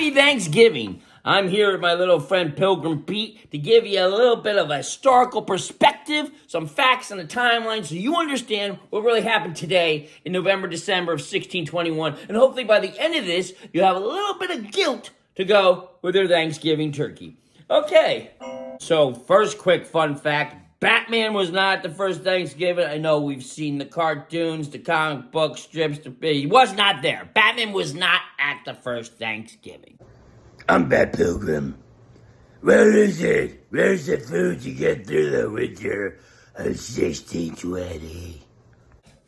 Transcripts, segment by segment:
Happy Thanksgiving. I'm here with my little friend Pilgrim Pete to give you a little bit of a historical perspective, some facts on the timeline so you understand what really happened today in November, December of 1621. And hopefully by the end of this, you have a little bit of guilt to go with your Thanksgiving turkey. Okay, so first quick fun fact. Batman was not the first Thanksgiving. I know we've seen the cartoons, the comic book strips. He was not there. Batman was not at the first Thanksgiving. I'm Bat Pilgrim. Where is it? Where's the food to get through the winter of 1620?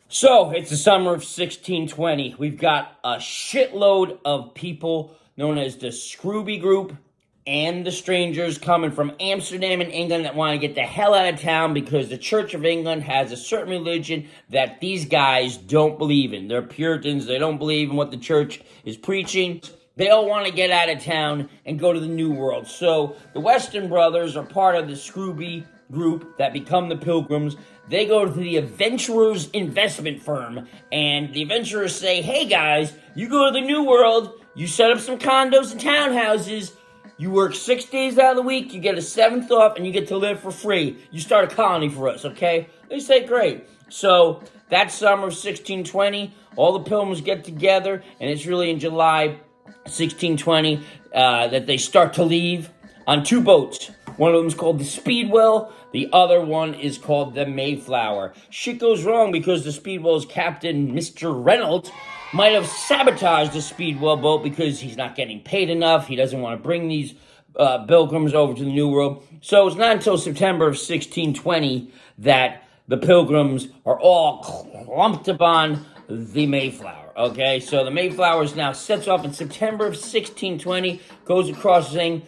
So, it's the summer of 1620. We've got a shitload of people known as the Scrooby Group and the strangers coming from Amsterdam and England that want to get the hell out of town because the Church of England has a certain religion that these guys don't believe in. They're Puritans. They don't believe in what the church is preaching. They all want to get out of town and go to the New World. So the Western Brothers are part of the Scrooby Group that become the Pilgrims. They go to the Adventurers Investment Firm, and the adventurers say, hey guys, you go to the New World, you set up some condos and townhouses, you work 6 days out of the week, you get a 7th off, and you get to live for free. You start a colony for us, okay? They say, great. So that summer of 1620, all the Pilgrims get together, and it's really in July 1620 that they start to leave on 2 boats. One of them is called the Speedwell. The other one is called the Mayflower. Shit goes wrong because the Speedwell's captain, Mr. Reynolds, might have sabotaged the Speedwell boat because he's not getting paid enough. He doesn't want to bring these pilgrims over to the New World. So it's not until September of 1620 that the Pilgrims are all clumped upon the Mayflower. Okay, so the Mayflower is now sets off in September of 1620, goes across the thing,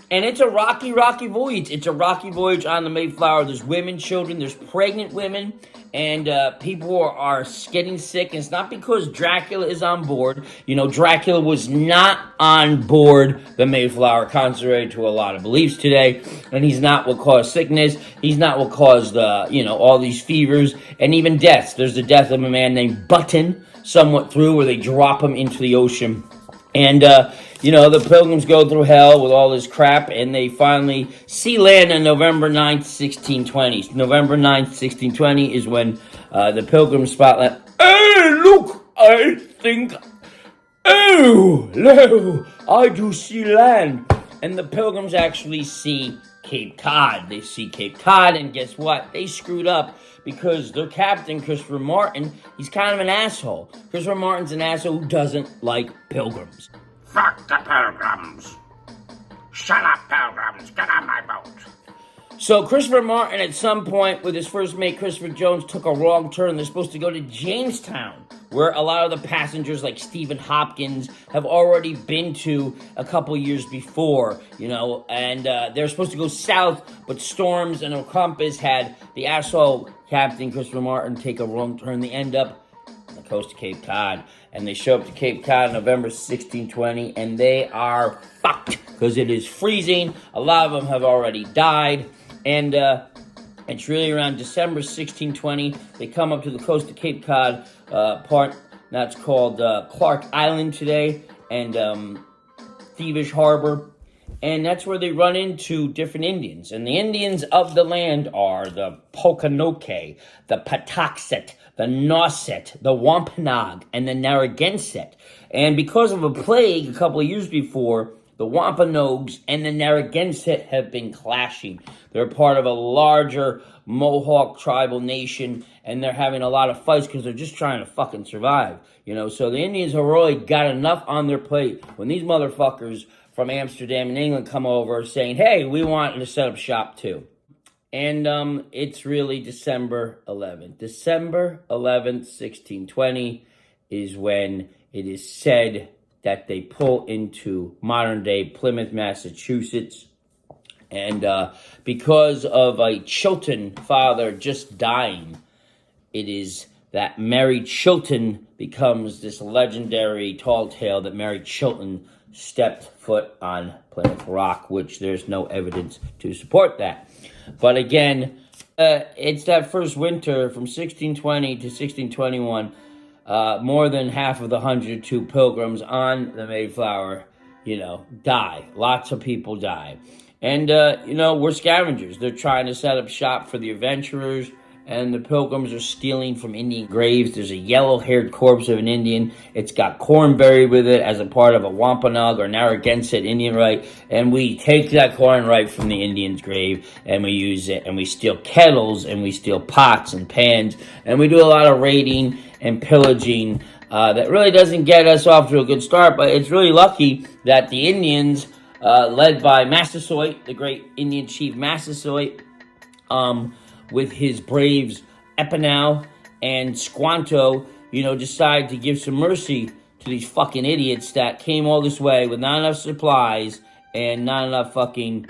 and it's a rocky voyage. It's a rocky voyage on the Mayflower. There's women, children, there's pregnant women, and people are getting sick. And it's not because Dracula is on board. You know, Dracula was not on board the Mayflower, contrary to a lot of beliefs today. And he's not what caused sickness. He's not what caused, all these fevers and even deaths. There's the death of a man named Button, somewhat through, where they drop him into the ocean. And, the Pilgrims go through hell with all this crap, and they finally see land on November 9th, 1620. November 9th, 1620 is when the Pilgrims spotlight, hey, look, I do see land. And the Pilgrims actually see Cape Cod. They see Cape Cod, and guess what? They screwed up because their captain, Christopher Martin, he's kind of an asshole. Christopher Martin's an asshole who doesn't like pilgrims. Fuck the Pilgrims. Shut up, Pilgrims. Get on my boat. So Christopher Martin, at some point, with his first mate, Christopher Jones, took a wrong turn. They're supposed to go to Jamestown, where a lot of the passengers, like Stephen Hopkins, have already been to a couple years before, and they're supposed to go south, but storms and a compass had the asshole captain, Christopher Martin, take a wrong turn. They end up on the coast of Cape Cod, and they show up to Cape Cod in November 1620, and they are fucked, because it is freezing. A lot of them have already died, and it's really around December 1620. They come up to the coast of Cape Cod, part that's called Clark Island today, and Thievish Harbor. And that's where they run into different Indians. And the Indians of the land are the Pokanoke, the Patuxet, the Nauset, the Wampanoag, and the Narragansett. And because of a plague a couple of years before, the Wampanoags and the Narragansett have been clashing. They're part of a larger Mohawk tribal nation, and they're having a lot of fights because they're just trying to fucking survive. So the Indians have really got enough on their plate when these motherfuckers from Amsterdam and England come over saying, hey, we want to set up shop too. And it's really December 11th. December 11th, 1620 is when it is said that they pull into modern-day Plymouth, Massachusetts. And because of a Chilton father just dying, it is that Mary Chilton becomes this legendary tall tale that Mary Chilton stepped foot on Plymouth Rock, which there's no evidence to support that. But again, it's that first winter from 1620 to 1621. More than half of the 102 pilgrims on the Mayflower die. Lots of people die. And, we're scavengers. They're trying to set up shop for the adventurers, and the pilgrims are stealing from Indian graves. There's a yellow-haired corpse of an Indian. It's got corn buried with it as a part of a Wampanoag or Narragansett Indian rite, and we take that corn right from the Indian's grave, and we use it, and we steal kettles, and we steal pots and pans, and we do a lot of raiding and pillaging that really doesn't get us off to a good start, but it's really lucky that the Indians, led by Massasoit, the great Indian chief Massasoit, with his braves Epinal and Squanto, decide to give some mercy to these fucking idiots that came all this way with not enough supplies and not enough fucking,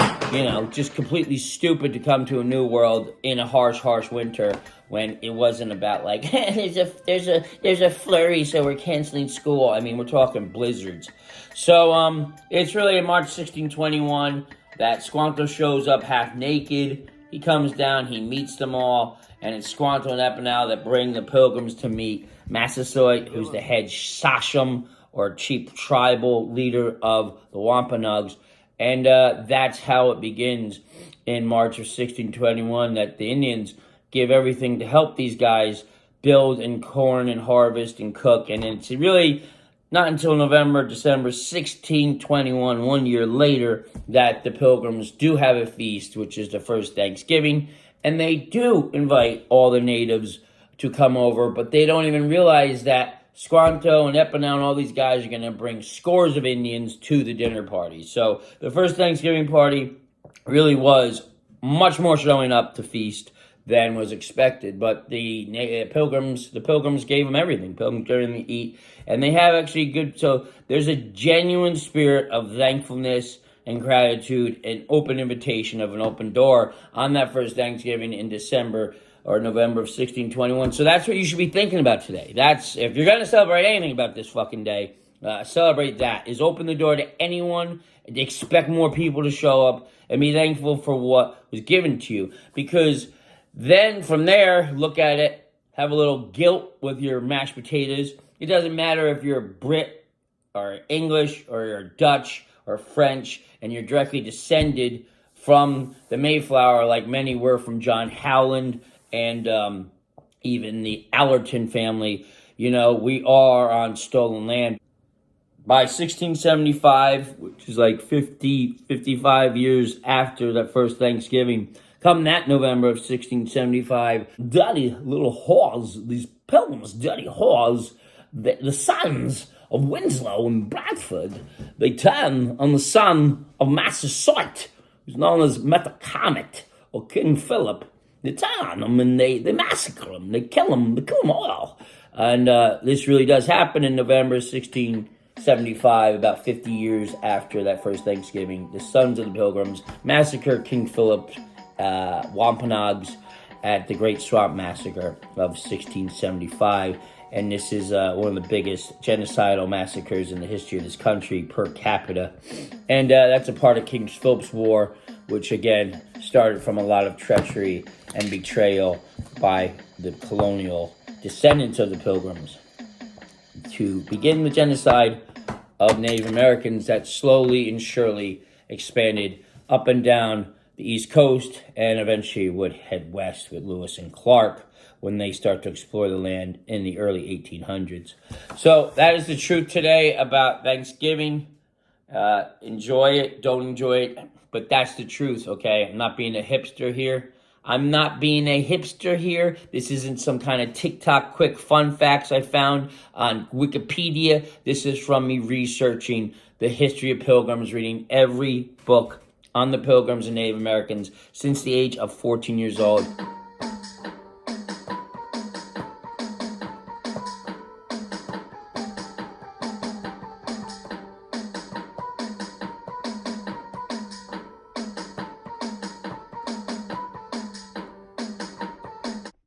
just completely stupid to come to a new world in a harsh winter when it wasn't about like, there's a flurry, so we're canceling school. I mean, we're talking blizzards. So, it's really in March 1621 that Squanto shows up half naked. He comes down, he meets them all, and it's Squanto and Epinal that bring the pilgrims to meet Massasoit, who's the head sachem, or chief tribal leader of the Wampanoags. And that's how it begins in March of 1621, that the Indians give everything to help these guys build and corn and harvest and cook. And it's really not until December 1621, 1 year later, that the pilgrims do have a feast, which is the first Thanksgiving. And they do invite all the natives to come over, but they don't even realize that Squanto and Epinal and all these guys are going to bring scores of Indians to the dinner party. So the first Thanksgiving party really was much more showing up to feast than was expected, but the pilgrims gave them everything. Pilgrims gave them to eat, and they have actually good. So there's a genuine spirit of thankfulness and gratitude, and open invitation of an open door on that first Thanksgiving in December or November of 1621. So that's what you should be thinking about today. That's, if you're going to celebrate anything about this fucking day, celebrate that. Is open the door to anyone, expect more people to show up, and be thankful for what was given to you. Because then from there, look at it, have a little guilt with your mashed potatoes. It doesn't matter if you're Brit or English or you're Dutch or French and you're directly descended from the Mayflower, like many were from John Howland and even the Allerton family. We are on stolen land. By 1675, which is like 55 years after that first Thanksgiving, come that November of 1675, dirty little whores, these pilgrims, dirty whores, the sons of Winslow and Bradford, they turn on the son of Massasoit, who's known as Metacomet, or King Philip. They turn on them and they massacre them, they kill them all. And this really does happen in November 1675, about 50 years after that first Thanksgiving. The sons of the Pilgrims massacre King Philip's Wampanoags at the Great Swamp Massacre of 1675. And this is one of the biggest genocidal massacres in the history of this country per capita. And that's a part of King Philip's War, which again started from a lot of treachery and betrayal by the colonial descendants of the Pilgrims to begin the genocide of Native Americans that slowly and surely expanded up and down the East Coast and eventually would head west with Lewis and Clark when they start to explore the land in the early 1800s. So that is the truth today about Thanksgiving. Enjoy it, don't enjoy it, but that's the truth, okay? I'm not being a hipster here. This isn't some kind of TikTok quick fun facts I found on Wikipedia. This is from me researching the history of pilgrims, reading every book on the Pilgrims and Native Americans since the age of 14 years old.